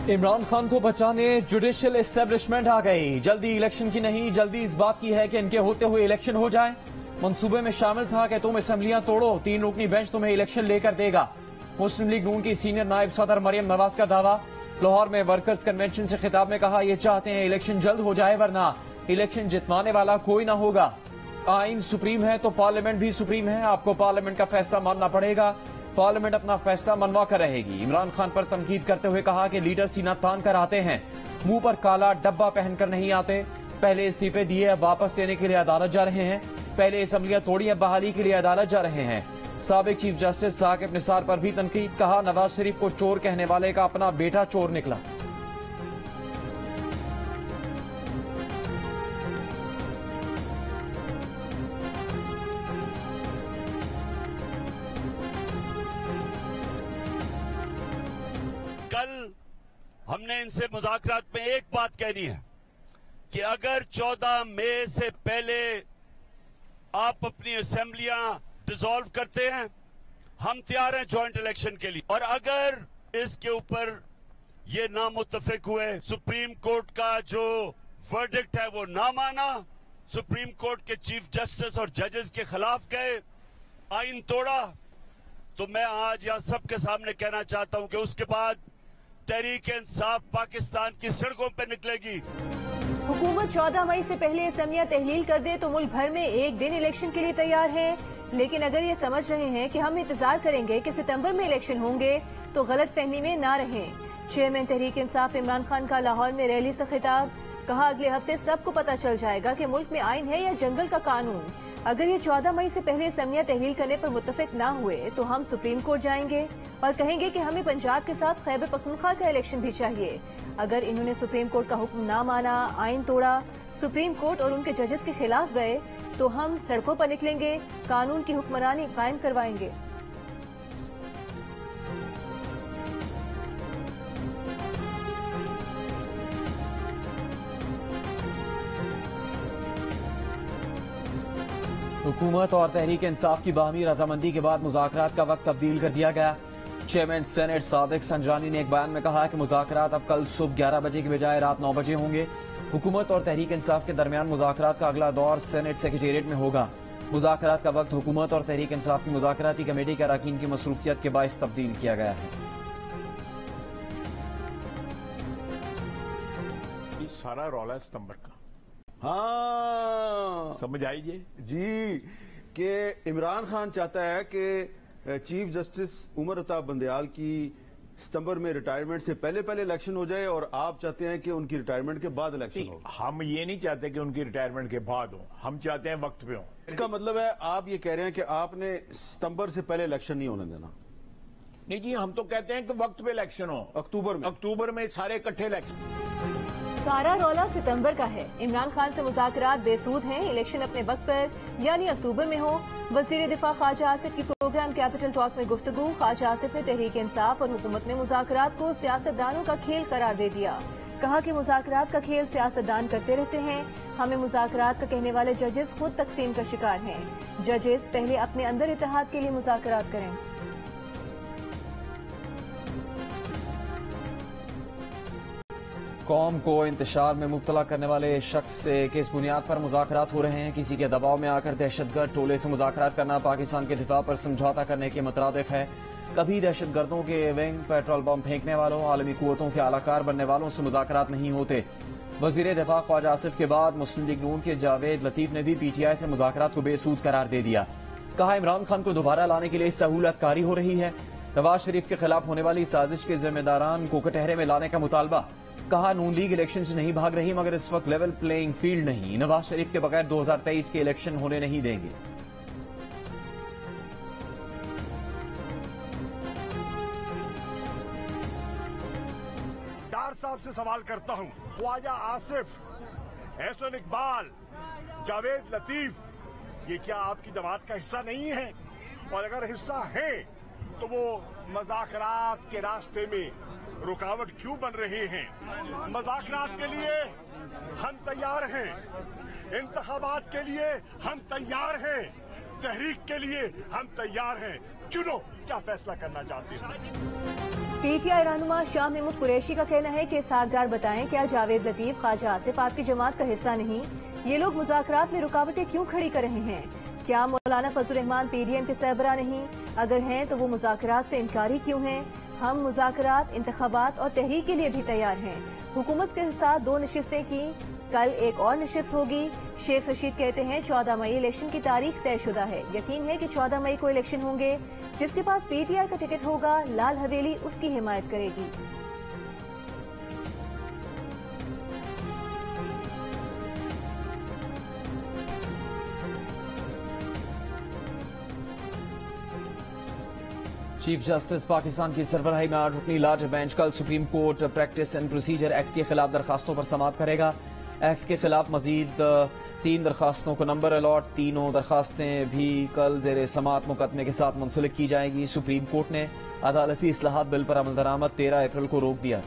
इमरान खान को बचाने judicial establishment आ गई। जल्दी इलेक्शन की नहीं, जल्दी इस बात की है कि इनके होते हुए इलेक्शन हो जाए। मंसूबे में शामिल था कि तुम असेंबलियां तोड़ो, 3 रुकनी बेंच तुम्हें इलेक्शन लेकर देगा। मुस्लिम लीग नून की सीनियर नायब सदर मरियम नवाज का दावा। लाहौर में वर्कर्स कन्वेंशन से खिताब में कहा, ये चाहते हैं इलेक्शन जल्द हो जाए, वरना इलेक्शन जितवाने वाला कोई ना होगा। आइन सुप्रीम है तो पार्लियामेंट भी सुप्रीम है, आपको पार्लियामेंट का फैसला मानना पड़ेगा। पार्लियामेंट अपना फैसला मनवा कर रहेगी। इमरान खान पर तनकीद करते हुए कहा कि लीडर सीना तान कर आते हैं, मुंह पर काला डब्बा पहनकर नहीं आते। पहले इस्तीफे दिए, अब वापस लेने के लिए अदालत जा रहे हैं। पहले असेंबलियां तोड़ी, अब बहाली के लिए अदालत जा रहे हैं। साबिक चीफ जस्टिस साकिब निसार पर भी तनकीद, कहा नवाज शरीफ को चोर कहने वाले का अपना बेटा चोर निकला। कल हमने इनसे मुज़ाकरात में एक बात कहनी है कि अगर 14 मई से पहले आप अपनी असेंबलियां डिसॉल्व करते हैं, हम तैयार हैं जॉइंट इलेक्शन के लिए। और अगर इसके ऊपर ये नामुत्तफिक हुए, सुप्रीम कोर्ट का जो वर्डिक्ट है वो ना माना, सुप्रीम कोर्ट के चीफ जस्टिस और जजेस के खिलाफ गए, आइन तोड़ा, तो मैं आज यहां सबके सामने कहना चाहता हूं कि उसके बाद तहरीक-ए-इंसाफ पाकिस्तान की सड़कों पर निकलेगी। हुकूमत 14 मई से पहले असेंबलियां तहलील कर दे तो मुल्क भर में एक दिन इलेक्शन के लिए तैयार है। लेकिन अगर ये समझ रहे हैं कि हम इंतजार करेंगे कि सितंबर में इलेक्शन होंगे, तो गलत फहमी में ना रहें। चेयरमैन तहरीक इंसाफ इमरान खान का लाहौर में रैली से खिताब, कहा अगले हफ्ते सबको पता चल जाएगा कि मुल्क में आइन है या जंगल का कानून। अगर ये 14 मई से पहले असेंबलियां तहलील करने पर मुत्तफिक ना हुए तो हम सुप्रीम कोर्ट जाएंगे और कहेंगे कि हमें पंजाब के साथ खैबर पख्तूनख्वा का इलेक्शन भी चाहिए। अगर इन्होंने सुप्रीम कोर्ट का हुक्म ना माना, आइन तोड़ा, सुप्रीम कोर्ट और उनके जजेस के खिलाफ गए, तो हम सड़कों पर निकलेंगे, कानून की हुक्मरानी कायम करवाएंगे। हुकूमत और तहरीक इंसाफ की बाहमी रजामंदी के बाद मुज़ाकरात का वक्त तब्दील कर दिया गया। चेयरमैन सेनेट सादिक संजरानी ने एक बयान में कहा कि मुज़ाकरात अब कल सुबह 11 बजे की बजाय रात 9 बजे होंगे। हुकूमत और तहरीक इंसाफ के दरमियान मुज़ाकरात का अगला दौर सेनेट सेक्रेटेरिएट में होगा। मुज़ाकरात का वक्त हुकूमत और तहरीक इंसाफ की मुज़ाकराती कमेटी के अरकान की मसरूफियत के बायस तब्दील किया गया है। सारा रौला सितंबर का, हाँ समझ आइए जी, कि इमरान खान चाहता है कि चीफ जस्टिस उमर अताब बंदयाल की सितंबर में रिटायरमेंट से पहले पहले इलेक्शन हो जाए, और आप चाहते हैं कि उनकी रिटायरमेंट के बाद इलेक्शन हो। हम ये नहीं चाहते कि उनकी रिटायरमेंट के बाद हो, हम चाहते हैं वक्त पे हो। इसका मतलब है आप ये कह रहे हैं कि आपने सितंबर से पहले इलेक्शन नहीं होने देना? नहीं जी, हम तो कहते हैं कि वक्त पे इलेक्शन हो। अक्टूबर में सारे इकट्ठे इलेक्शन। सारा रौला सितंबर का है। इमरान खान से मुज़ाकरात बेसूद हैं, इलेक्शन अपने वक्त पर यानी अक्टूबर में हो। वज़ीर दिफा ख्वाजा आसिफ की प्रोग्राम कैपिटल टॉक में गुफ्तगू। ख्वाजा आसिफ ने तहरीक इंसाफ और हुकूमत में मुज़ाकरात को सियासतदानों का खेल करार दे दिया। कहा कि मुज़ाकरात का खेल सियासतदान करते रहते हैं, हमें मुज़ाकरात का कहने वाले जजेस खुद तकसीम का शिकार हैं। जजेस पहले अपने अंदर इत्तेहाद के लिए मुज़ाकरात करें। कौम को इंतशार में मुब्तला करने वाले शख्स से किस बुनियाद पर मुज़ाकरात हो रहे हैं? किसी के दबाव में आकर दहशतगर्द टोले से मुज़ाकरात करना पाकिस्तान के दिफा पर समझौता करने के मुतरादिफ है। कभी दहशतगर्दों के विंग, पेट्रोल बम फेंकने वालों, आलमी कुव्वतों के आलाकार बनने वालों से मुज़ाकरात नहीं होते। वज़ीर दिफा ख्वाजा आसिफ के बाद मुस्लिम लीग नून के जावेद लतीफ ने भी PTI से मुज़ाकरात को बेसूद करार दे दिया। कहा इमरान खान को दोबारा लाने के लिए सहूलतकारी हो रही है। नवाज शरीफ के खिलाफ होने वाली साजिश के जिम्मेदारान को कटहरे में लाने का मुतालबा। कहा नून लीग इलेक्शन से नहीं भाग रही, मगर इस वक्त लेवल प्लेइंग फील्ड नहीं। नवाज शरीफ के बगैर 2023 के इलेक्शन होने नहीं देंगे। डार साहब से सवाल करता हूं, ख्वाजा आसिफ, एहसन इकबाल, जावेद लतीफ, ये क्या आपकी जमात का हिस्सा नहीं है? और अगर हिस्सा है तो वो मुज़ाकरात के रास्ते में रुकावट क्यों बन रहे हैं? मुज़ाकरात के लिए हम तैयार हैं, इंतखाबात के लिए हम तैयार हैं, तहरीक के लिए हम तैयार हैं। चुनो। क्या फैसला करना चाहते हैं। पीटीआई रहनुमा शाह महमूद कुरैशी का कहना है कि सागदार बताएं क्या जावेद लतीफ ख्वाजा आसिफ आपकी जमात का हिस्सा नहीं? ये लोग मुज़ाकरात में रुकावटें क्यों खड़ी कर रहे हैं? क्या मौलाना फजल रहमान पीडीएम के सरबराह नहीं? अगर हैं तो वो मुज़ाकरात से इनकारी क्यों हैं? हम मुज़ाकरात, इंतखाबात और तहरीक के लिए भी तैयार हैं। हुकूमत के साथ 2 नशिस्तें की, कल एक और नशिस्त होगी। शेख रशीद कहते हैं 14 मई इलेक्शन की तारीख तयशुदा है। यकीन है कि 14 मई को इलेक्शन होंगे। जिसके पास पीटीआई का टिकट होगा, लाल हवेली उसकी हिमायत करेगी। चीफ जस्टिस पाकिस्तान की सरबराही में 8 रुकनी लार्ज बेंच कल supreme court practice and procedure act के खिलाफ दरखास्तों पर समाअत करेगा। एक्ट के खिलाफ मजीद 3 दरखास्तों को नंबर अलॉट, तीनों दरखास्तें भी कल जेर समाअत मुकदमे के साथ मुंसलिक की जाएगी। सुप्रीम कोर्ट ने अदालती इस्लाहात बिल पर अमल दरामद 13 अप्रैल को रोक दिया।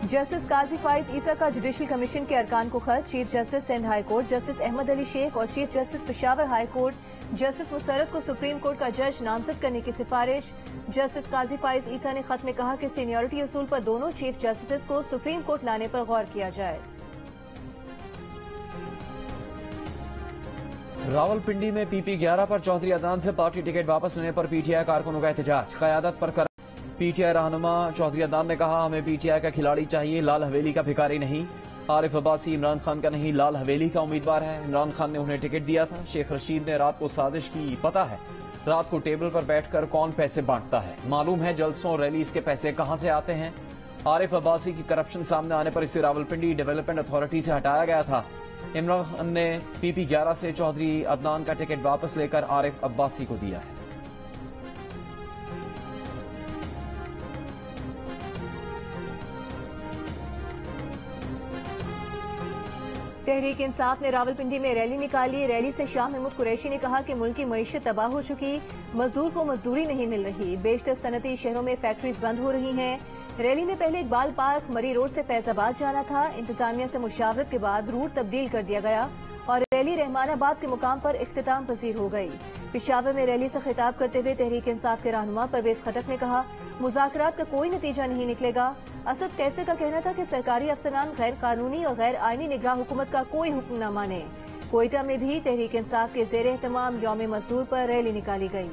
जस्टिस काजी फाइज ईसा का जुडिशल कमीशन के अरकान को खत। Chief justice Sindh high court justice Ahmed Ali Sheikh और chief justice Peshawar high court justice Musarrat को सुप्रीम कोर्ट का जज नामजद करने की सिफारिश। जस्टिस काजी फाइज ईसा ने खत में कहा कि सीनियरिटी असूल पर दोनों चीफ जस्टिस को सुप्रीम कोर्ट लाने पर गौर किया जाए। रावलपिंडी में पीपी 11 पर चौधरी अदनान से पार्टी टिकट वापस लेने पर पीटीआई कारकुनों का एहतजाज। क़यादत पर कर पीटीआई रहनुमा चौधरी अदनान ने कहा, हमें पीटीआई का खिलाड़ी चाहिए, लाल हवेली का भिखारी नहीं। आरिफ अब्बासी इमरान खान का नहीं, लाल हवेली का उम्मीदवार है। इमरान खान ने उन्हें टिकट दिया था। शेख रशीद ने रात को साजिश की, पता है रात को टेबल पर बैठकर कौन पैसे बांटता है, मालूम है जलसों रैलीज के पैसे कहां से आते हैं। आरिफ अब्बासी की करप्शन सामने आने पर इसे रावलपिंडी डेवलपमेंट अथॉरिटी से हटाया गया था। इमरान खान ने पीपी 11 से चौधरी अदनान का टिकट वापस लेकर आरिफ अब्बासी को दिया है। तहरीक इंसाफ ने रावलपिंडी में रैली निकाली। रैली से शाह महमूद कुरैशी ने कहा कि मुल्क की मईशत तबाह हो चुकी, मजदूर को मजदूरी नहीं मिल रही, बेशतर सनती शहरों में फैक्ट्रीज बंद हो रही हैं। रैली में पहले इकबाल पार्क मरी रोड से फैजाबाद जाना था। इंतजामिया से मुशावरत के बाद रूट तब्दील कर दिया गया और रैली रहमानाबाद के मुकाम पर इख्तिताम पजीर हो गई। पेशावर में रैली से खिताब करते हुए तहरीक इंसाफ के रहनुमा परवेज खटक ने कहा, मुज़ाकरात का कोई नतीजा नहीं निकलेगा। असद कैसर का कहना था कि सरकारी अफसरान गैर कानूनी और गैर आईनी निगरान हुकूमत का कोई हुक्म न माने। कोयटा में भी तहरीक इंसाफ के जेर एहतमाम यौम मजदूर पर रैली निकाली गई।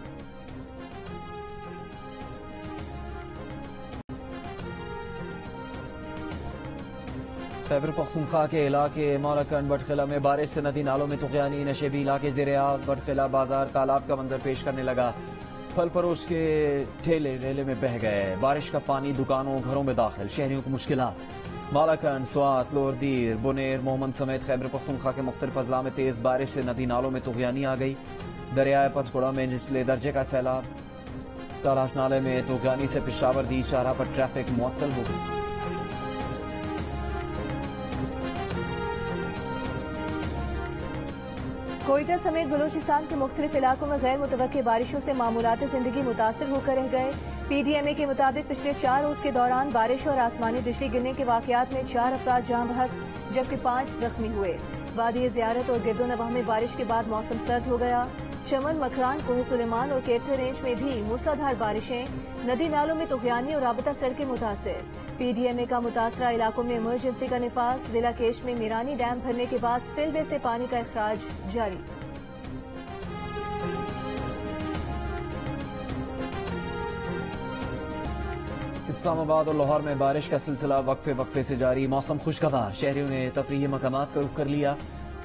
खैबर पख्तूनख्वा के इलाके मालाकंड बटखिला में बारिश से नदी नालों में तुग़यानी, नशेबी इलाके ज़ेर-ए-आब। बटखिला बाजार तालाब का मंजर पेश करने लगा। फल फरोश के ठेले रेले में बह गए। बारिश का पानी दुकानों घरों में दाखिल, शहरियों को मुश्किलात। मालाकंड, स्वात, लोरदीर, बुनेर, मोहम्मद समेत खैबर पख्तूनख्वा के मुख्तलिफ अजला में तेज बारिश से नदी नालों में तुग़यानी आ गई। दरियाए पंचकुड़ा में निचले दर्जे का सैलाब। तालाश नाले में तुग़यानी से पेशावर दी शाहराह पर ट्रैफिक मुअत्तल हो गई। कोयटा समेत बलूचिस्तान के मुख्तलिफ इलाकों में गैर मुतवक्के बारिशों से मामूलात जिंदगी मुतासिर होकर रह गए। पीडीएमए के मुताबिक पिछले 4 रोज के दौरान बारिश और आसमानी बिजली गिरने के वाकयात में 4 अफराद जान बहक जबकि 5 जख्मी हुए। वादी ज़ियारत और गिरदोनवाह में बारिश के बाद मौसम सर्द हो गया। चमन, मकरान, कोह सुलेमान और केरथर रेंज में भी मूसलाधार बारिशें, नदी नालों में तुग़यानी और राबता सड़कें मुतासिर। पीडीएमए का मुतासरा इलाकों में इमरजेंसी का निफाज। जिला केश में मीरानी डैम भरने के बाद स्पिलवे से पानी का इखराज जारी। इस्लामाबाद और लाहौर में बारिश का सिलसिला वक्फे वक्फे से जारी। मौसम खुशगवार, शहरियों ने तफरीही मकामात का रुख कर लिया।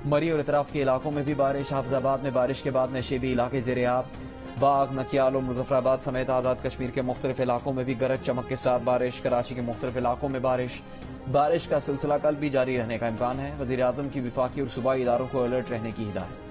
मरी और इतराफ के इलाकों में भी बारिश। हाफिजाबाद में बारिश के बाद नशेबी इलाके ज़ेर-ए-आब। बाग, नकियाल और मुजफ्फराबाद समेत आज़ाद कश्मीर के मुख्तलिफ इलाकों में भी गरज चमक के साथ बारिश। कराची के मुख्तलिफ इलाकों में बारिश का सिलसिला कल भी जारी रहने का इम्कान है। वज़ीर आज़म की विफाकी और सूबाई इदारों को अलर्ट रहने की हिदायत।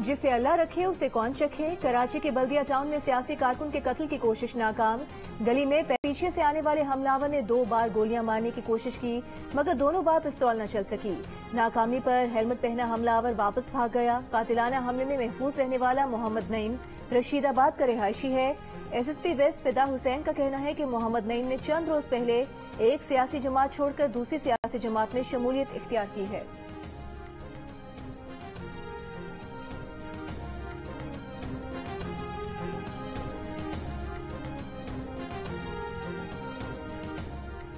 जिसे अल्लाह रखे उसे कौन चखे। कराची के बल्दिया टाउन में सियासी कारकुन के कत्ल की कोशिश नाकाम। गली में पीछे से आने वाले हमलावर ने 2 बार गोलियां मारने की कोशिश की, मगर दोनों बार पिस्तौल न चल सकी। नाकामी पर हेलमेट पहना हमलावर वापस भाग गया। कातिलाना हमले में महफूज रहने वाला मोहम्मद नईम रशीदाबाद का रिहायशी है। एसएसपी वेस्ट फिदा हुसैन का कहना है कि मोहम्मद नईम ने चंद रोज पहले एक सियासी जमात छोड़कर दूसरी सियासी जमात में शमूलियत इख्तियार की है।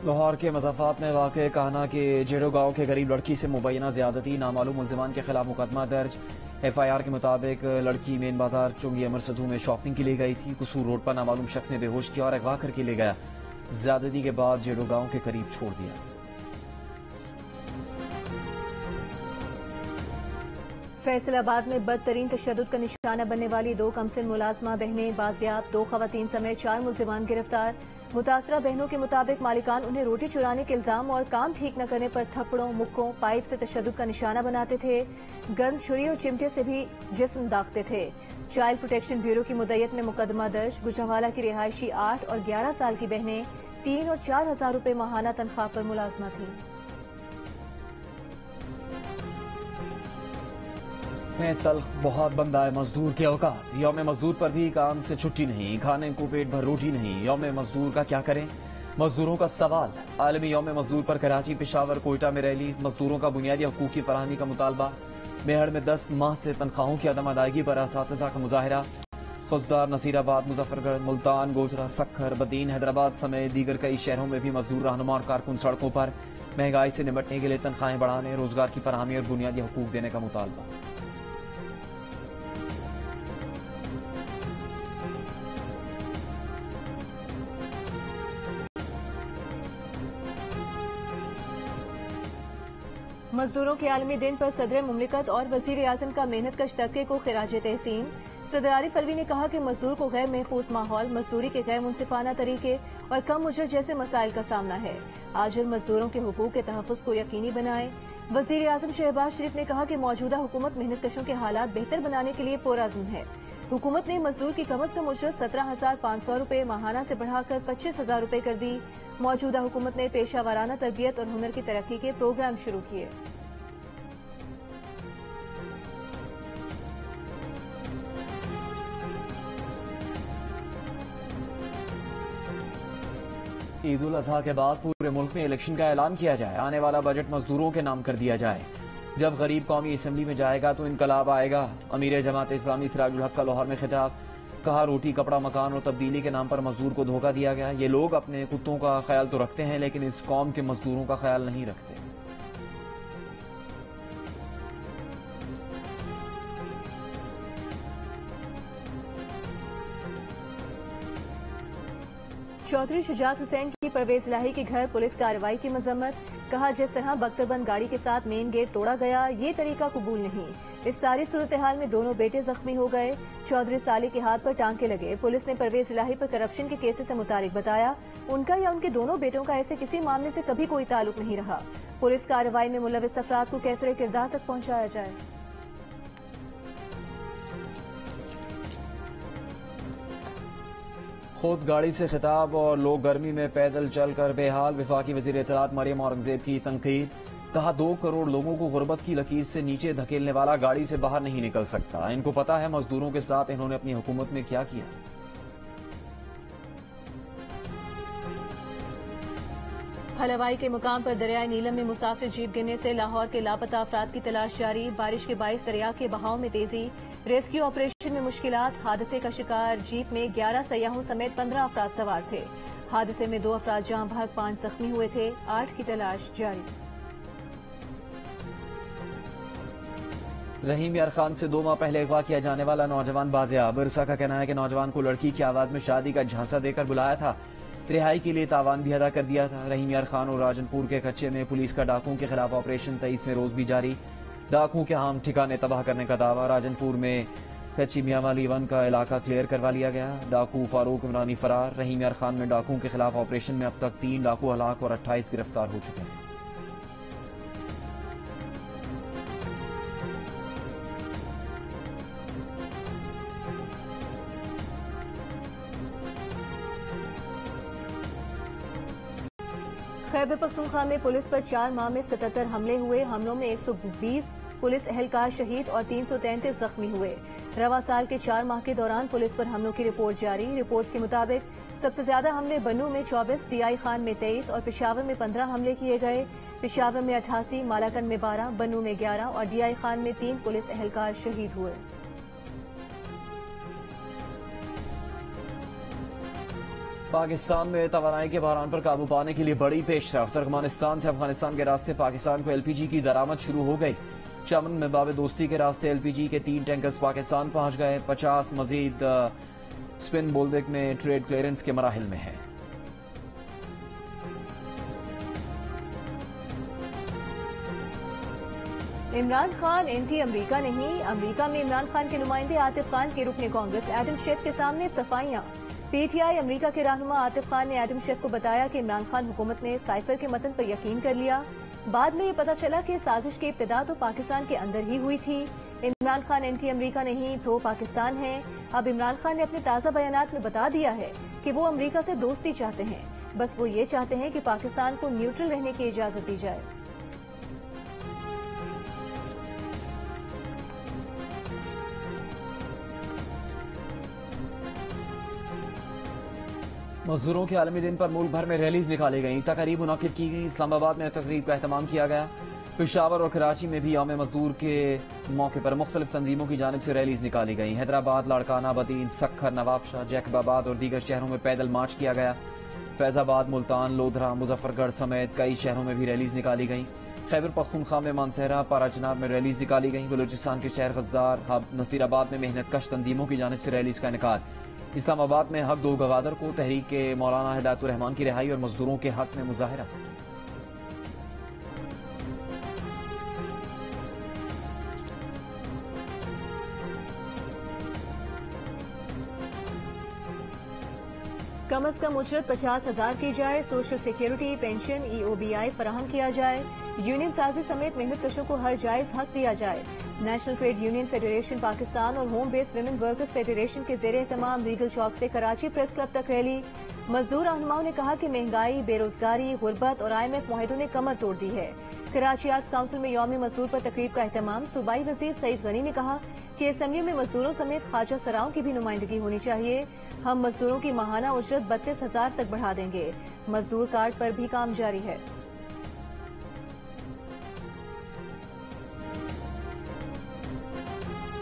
लाहौर के मज़ाफ़ात में वाक़ कहना के जेड़ो गांव के गरीब लड़की से मुबैना ज़्यादती, नामालूम मुल्ज़िमान के खिलाफ मुकदमा दर्ज। एफआईआर के मुताबिक लड़की मेन बाजार चुंगी अमर सदू में शॉपिंग के लिए गई थी। कसूर रोड पर नामालूम शख्स ने बेहोश किया और अगवा करके ले गया। ज़्यादती के बाद जेड़ो गांव के करीब छोड़ दिया। फैसलाबाद में बदतरीन तशद्दुद का निशाना बनने वाली 2 कमसिन मुलाजमा बहनें बाजियाब, 2 खवातीन समेत 4 मुल्जिमान गिरफ्तार। मुतासरा बहनों के मुताबिक मालिकान उन्हें रोटी चुराने के इल्जाम और काम ठीक न करने पर थप्पड़ों, मुक्कों, पाइप से तशद्दुद का निशाना बनाते थे। गर्म छुरी और चिमटे से भी जिस्म दागते थे। चाइल्ड प्रोटेक्शन ब्यूरो की मुद्दत में मुकदमा दर्ज। गुजरावाला की रिहायशी 8 और 11 साल की बहनें 3 और 4 हजार रुपए माहाना तनख्वाह पर मुलाजमा थी। में तल्ख बहुत बंदा है मजदूर के औकात। यौम मजदूर पर भी काम से छुट्टी नहीं, खाने को पेट भर रोटी नहीं। यौम मजदूर का क्या करें, मजदूरों का सवाल। आलमी यौम मजदूर पर कराची, पेशावर, कोयटा में रैलीज। मजदूरों का बुनियादी हकूक की फराहमी का मुतालबा। मेहड़ में 10 माह से तनख्वाहों की अदम अदायगी पर असातिज़ा का मुजाहिरा। खुजदार, नसीराबाद, मुजफ्फरगढ़, मुल्तान, गोजरा, सक्खर, बदीन, हैदराबाद समेत दीगर कई शहरों में भी मजदूर रहनुमा और कारकुन सड़कों पर। महंगाई से निपटने के लिए तनख्वाहें बढ़ाने, रोजगार की फराहमी और बुनियादी हकूक देने का मुतालबा। मजदूरों के आलमी दिन पर सदर मुमलिकत और वजीर आजम का मेहनत कश तबके को खिराज तहसीन। सदर आरिफ अलवी ने कहा कि मजदूर को गैर महफूज माहौल, मजदूरी के गैर मुनसिफाना तरीके और कम उजरत जैसे मसाइल का सामना है। आजिल मजदूरों के हुकूक के तहफ़्फ़ुज़ को यकीनी बनाए। वजीर आजम शहबाज शरीफ ने कहा कि मौजूदा हुकूमत मेहनत कशों के हालात बेहतर बनाने के लिए पुरअज़्म है। हुकूमत ने मजदूर की कम अज कम उजरत 17,500 रुपए माहाना से बढ़ाकर 25,000 रुपए कर दी। मौजूदा हुकूमत ने पेशा वाराना तरबियत और हुनर की तरक्की के प्रोग्राम शुरू किए। ईद उल अजहा के बाद पूरे मुल्क में इलेक्शन का ऐलान किया जाए। आने वाला बजट मजदूरों के नाम कर दिया जाए। जब गरीब कौमी असम्बली में जाएगा तो इनकलाब आएगा। अमीर जमात इस्लामी सिराजुल हक का लाहौर में खिताब। कहा, रोटी, कपड़ा, मकान और तब्दीली के नाम पर मजदूर को धोखा दिया गया। ये लोग अपने कुत्तों का ख्याल तो रखते हैं, लेकिन इस कौम के मजदूरों का ख्याल नहीं रखते। चौधरी शुजात हुसैन की परवेज इलाही के घर पुलिस कार्रवाई की मजम्मत। कहा, जिस तरह बख्तरबंद गाड़ी के साथ मेन गेट तोड़ा गया, ये तरीका कबूल नहीं। इस सारी सूरत हाल में दोनों बेटे जख्मी हो गए। चौधरी साले के हाथ पर टांके लगे। पुलिस ने परवेज इलाही पर करप्शन के केसेस से मुतारिक बताया। उनका या उनके दोनों बेटों का ऐसे किसी मामले से कभी कोई ताल्लुक नहीं रहा। पुलिस कार्रवाई में मुलविस अफराद को कैफरे किरदार तक पहुंचाया जाए। खुद गाड़ी से खिताब और लोग गर्मी में पैदल चलकर बेहाल। वफाकी वजीर इत्तलात मरियम औरंगजेब की तनकीद। कहा, 2 करोड़ लोगों को गुर्बत की लकीर से नीचे धकेलने वाला गाड़ी से बाहर नहीं निकल सकता। इनको पता है मजदूरों के साथ इन्होंने अपनी हुकूमत में क्या किया। हलवाई के मुकाम पर दरियाए नीलम में मुसाफिर जीप गिरने से लाहौर के लापता अफराद की तलाश जारी। बारिश के बाइस दरिया के बहाव में तेजी। रेस्क्यू ऑपरेशन में मुश्किलात। हादसे का शिकार जीप में 11 सयाहों समेत 15 अफराद सवार थे। हादसे में 2 अफराद जाँ भाग, 5 जख्मी हुए थे। 8 की तलाश जारी। रहीम यार खान से 2 माह पहले अगवा किया जाने वाला नौजवान बाजियाब। इरसा का कहना है कि नौजवान को लड़की की आवाज में शादी का झांसा देकर बुलाया था। रिहाई के लिए तावान भी अदा कर दिया था। रहीम यार खान और राजनपुर के कच्चे में पुलिस का डाकुओं के खिलाफ ऑपरेशन 23वें रोज भी जारी। डाकुओं के हम ठिकाने तबाह करने का दावा। राजनपुर में कच्ची मियां वाली 1 का इलाका क्लियर करवा लिया गया। डाकू फारूक इमरानी फरार। रहीम यार खान में डाकुओं के खिलाफ ऑपरेशन में अब तक 3 डाकू हलाक और 28 गिरफ्तार हो चुके हैं। खैबर पख्तूनख्वा में पुलिस पर 4 माह में 77 हमले हुए। हमलों में 120 पुलिस एहलकार शहीद और 333 जख्मी हुए। रवा साल के 4 माह के दौरान पुलिस पर हमलों की रिपोर्ट जारी। रिपोर्ट के मुताबिक सबसे ज्यादा हमले बन्नू में 24, डीआई खान में 23 और पेशावर में 15 हमले किए गए। पेशावर में 88, मालाकन में 12, बन्नू में 11 और डीआई खान में 3 पुलिस एहलकार शहीद हुए। पाकिस्तान में तवानाई के बहरान पर काबू पाने के लिए बड़ी पेशरफ्त। तुर्कमेनिस्तान से अफगानिस्तान के रास्ते पाकिस्तान को एलपीजी की दरामद शुरू हो गई। चमन में बाब दोस्ती के रास्ते एलपीजी के 3 टैंकर्स पाकिस्तान पहुंच गए। 50 मजीद स्पिन बोल्डिक में ट्रेड क्लियरेंस के मराहिल में है। इमरान खान एंटी अमरीका नहीं। अमरीका में इमरान खान के नुमाइंदे आतिफ खान के रुकने कांग्रेस एडम शेफ के सामने सफाइयां। पीटीआई अमरीका के रहनुमा आतिफ खान ने एडम शेफ को बताया कि इमरान खान हुकूमत ने साइफर के मतन पर यकीन कर लिया। बाद में ये पता चला कि साजिश की इब्तिदा तो पाकिस्तान के अंदर ही हुई थी। इमरान खान एंटी अमरीका नहीं, प्रो पाकिस्तान है। अब इमरान खान ने अपने ताज़ा बयानात में बता दिया है कि वो अमरीका से दोस्ती चाहते हैं। बस वो ये चाहते हैं कि पाकिस्तान को न्यूट्रल रहने की इजाजत दी जाए। मजदूरों के आलमी दिन पर मुल्क भर में रैलीज निकाली गई, तकरीब मुनक्किद की गई। इस्लामाबाद में तकरीब का एहतमाम किया गया। पेशावर और कराची में भी यौम मजदूर के मौके पर मुख्तलिफ तंजीमों की जानिब से रैलीज निकाली गई। हैदराबाद, लाड़काना, बदीन, सखर, नवाबशाह, जैकबाबाद और दीगर शहरों में पैदल मार्च किया गया। फैजाबाद, मुल्तान, लोधरा, मुजफ्फरगढ़ समेत कई शहरों में भी रैलीज निकाली गई। खैबर पख्तूनख्वा में मानसहरा, पाराचनार में रैलीज निकाली गई। बलूचिस्तान के शहर गजदार, हब, नसीराबाद में मेहनत कश तंजीमों की जानिब से रैलीज का इनेकाद। इस्लामाबाद में हक दो गवादर को तहरीक के मौलाना हिदायतुर रहमान की रिहाई और मजदूरों के हक में मुजाहिरा। कम अज कम उजरत 50,000 की जाए। सोशल सिक्योरिटी, पेंशन, EOBI फराहम किया जाए। यूनियन साजी समेत मेहनत कशों को हर जायज हक दिया जाए। National trade union federation Pakistan और home based women workers federation के जेर एहतमाम रीगल चौक से कराची प्रेस क्लब तक रैली। मजदूर रहनुमाओं ने कहा कि महंगाई, बेरोजगारी, गुर्बत और IMF मुआहिदों ने कमर तोड़ दी है। कराची आर्ट्स काउंसिल में यौम मजदूर पर तकरीब का एहतमाम। सूबाई वजीर सईद गनी ने कहा कि असेंबली में मजदूरों समेत ख्वाजा सराओं की भी नुमाइंदगी होनी चाहिए। हम मजदूरों की माहाना उजरत 32,000 तक बढ़ा देंगे। मजदूर कार्ड पर भी काम जारी है।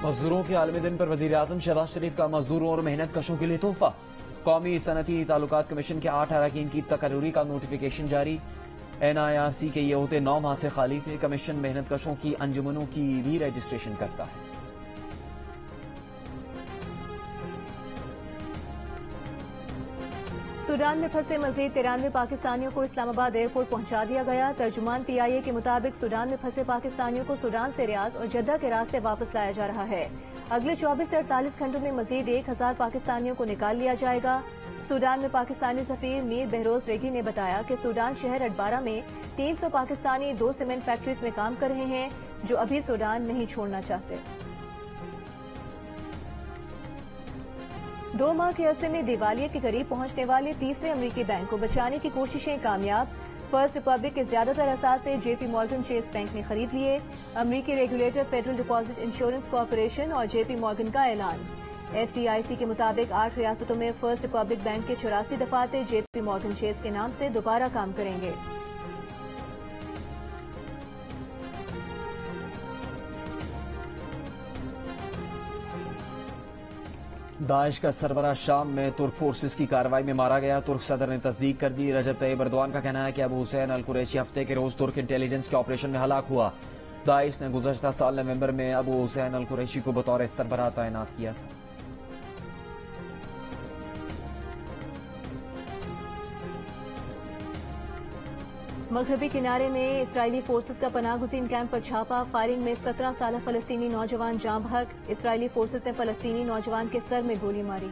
मजदूरों के आलमी दिन पर वजीर आजम शहबाज शरीफ का मजदूरों और मेहनत कशों के लिए तोहफा। कौमी सनती ताल्लुकात कमीशन के 8 अरकान की तकर्री का नोटिफिकेशन जारी। NIRC के ये होते 9 माह से खाली थे। कमीशन मेहनत कशों की अंजुमनों की भी रजिस्ट्रेशन करता है। सूडान में फंसे मजीद 93 पाकिस्तानियों को इस्लामाबाद एयरपोर्ट पहुंचा दिया गया। तर्जुमान PIA के मुताबिक सूडान में फंसे पाकिस्तानियों को सूडान से रियाज और जद्दा के रास्ते वापस लाया जा रहा है। अगले 24 से 48 घंटों में मजीद 1000 पाकिस्तानियों को निकाल लिया जाएगा। सूडान में पाकिस्तानी सफीर मीर बहरोज रेगी ने बताया कि सूडान शहर अडबारा में 300 पाकिस्तानी 2 सीमेंट फैक्ट्रीज में काम कर रहे हैं जो अभी सूडान नहीं छोड़ना चाहते। 2 माह के अरसे में दिवालिया के करीब पहुंचने वाले तीसरे अमरीकी बैंक को बचाने की कोशिशें कामयाब। फर्स्ट रिपब्लिक के ज्यादातर असासे JP मॉर्गन चेस बैंक ने खरीद लिए। अमरीकी regulator federal deposit insurance corporation और JP मॉर्गन का ऐलान। FDIC के मुताबिक 8 रियासतों में फर्स्ट रिपब्लिक बैंक के 84 दफातर JP मॉर्गन चेस के नाम से दोबारा काम करेंगे। दाइश का सरबराह शाम में तुर्क फोर्सेस की कार्रवाई में मारा गया। तुर्क सदर ने तस्दीक कर दी। रजब तैयब एर्दोआन का कहना है कि अबू हुसैन अल कुरैशी हफ्ते के रोज तुर्क इंटेलिजेंस के ऑपरेशन में हलाक हुआ। दाइश ने गुज़श्ता साल नवंबर में अबू हुसैन अल कुरैशी को बतौर सरबराह तैनात किया था। मगरबी किनारे में इसराइली फोर्सेस का पनाहगुज़ीन कैंप पर छापा। फायरिंग में 17 साल फलस्तीनी नौजवान जाँ बहक। इसराइली फोर्सेस ने फलस्तीनी नौजवान के सर में गोली मारी।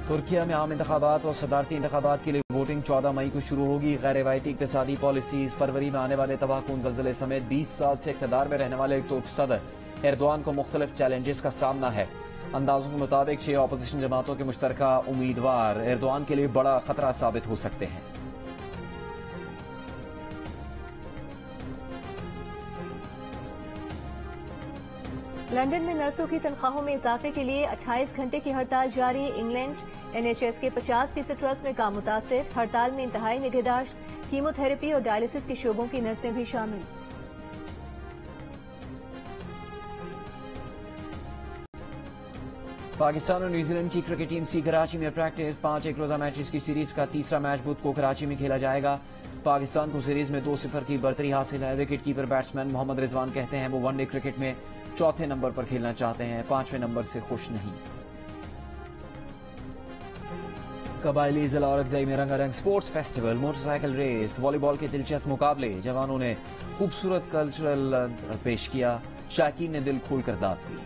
तुर्किया में आम इंतखाबात और सदारती इंतखाबात के लिए वोटिंग 14 मई को शुरू होगी। गैर रिवायती इक्तिसादी पॉलिसीज, फरवरी में आने वाले तबाहकुन ज़लज़ले समेत 20 साल से इक़्तिदार में रहने वाले तुर्क सदर एर्दोआन को मुख्तलिफ चैलेंजेस का सामना है। अंदाजों के मुताबिक 6 अपोजिशन जमातों के मुश्तरका उम्मीदवार एर्दोआन के लिए बड़ा खतरा साबित हो सकते हैं। लंदन में नर्सों की तनख्वाहों में इजाफे के लिए 28 घंटे की हड़ताल जारी। इंग्लैंड NHS के 50% ट्रस्ट में काम मुतासिर। हड़ताल में इंतहाई निगहदाश्त, कीमोथेरेपी और डायलिसिस के शोबों की नर्सें भी शामिल। पाकिस्तान और न्यूजीलैंड की क्रिकेट टीम्स की कराची में प्रैक्टिस। 5 एक रोजा मैचेस की सीरीज का तीसरा मैच बुध को कराची में खेला जाएगा। पाकिस्तान को सीरीज में 2-0 की बर्तरी हासिल है। Wicket keeper batsman Mohammad Rizwan कहते हैं वो वनडे क्रिकेट में चौथे नंबर पर खेलना चाहते हैं, 5वें नंबर से खुश नहीं। कबायली जिला औरंगजेब में रंगारंग sports festival, motorcycle race, volleyball के दिलचस्प मुकाबले। जवानों ने खूबसूरत कल्चरल पेश किया। शायकीन ने दिल खोलकर दाद दी।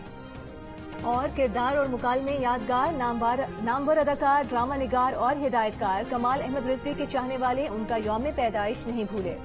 और किरदार और मुकालमे यादगार। नामवर अदाकार, ड्रामा निगार और हिदायतकार कमाल अहमद रिजवी के चाहने वाले उनका यौम पैदाइश नहीं भूले।